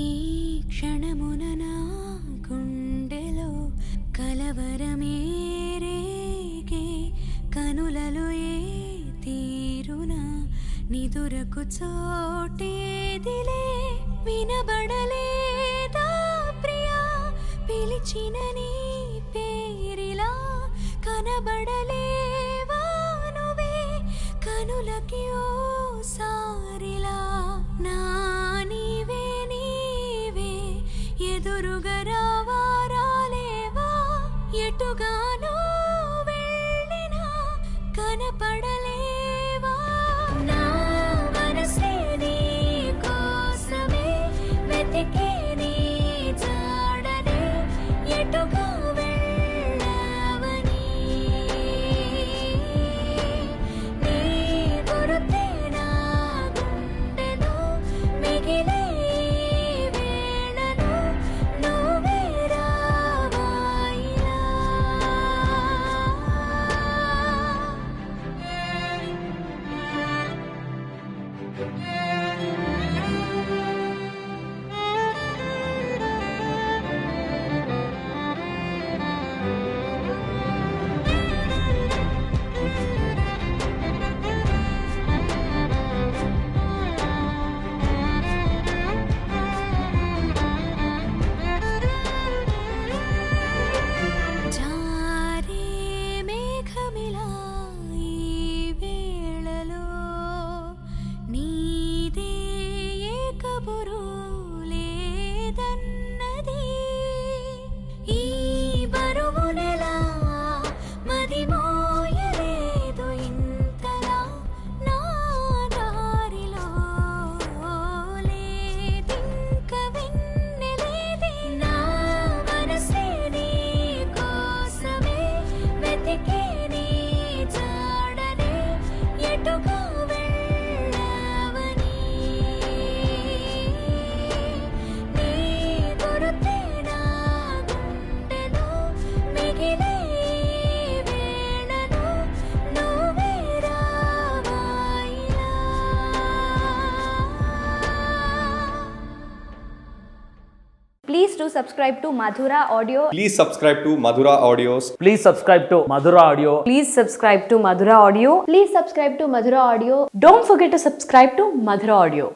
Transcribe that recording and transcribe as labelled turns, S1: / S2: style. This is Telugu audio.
S1: ఈ క్షణమున నా గుండెలో కలవరమే రేగే, కనులలో ఏ తీరున నిదురకు చోటేదిలే, వినబడలేదా ప్రియా పిలిచిన నీ పేరిలా, కనబడలేవా నువ్వే కనులకి ఓ సారిలా, నా నీవే నీవే ఎదురుగా రావా రాలేవా, ఎటుగానో వెళ్ళినా కనపడలేవా, నా మనసే నీ కోసమే వెతికే నీ జాడనే, ఎటుగా వెళ్ళావని నీ గురుతే నా గుండెలో మిగిలే వేళలో నువ్వే రావా ఇలా. జారే మేఘమిలా ఈ వేళలో నీదే ఏ కబురు లేదన్నది, ఈ బరువునెలా మది మోయలేదు ఇంతలా, నా దారిలో లేదింక వెన్నెలేది, నా మనసే నీ కోసమే వెతికే నీ జాడనే, ఎటుగా వెళ్ళావని నీ గురుతే నా గుండెలో మిగిలే వేళలో నువ్వే రావా ఇలా.
S2: Please do subscribe to Madhura Audio.
S3: Please subscribe to Madhura Audios.
S4: Please subscribe to Madhura Audio.
S2: Please subscribe to Madhura Audio. Please subscribe to Madhura Audio. Don't forget to subscribe to Madhura Audio.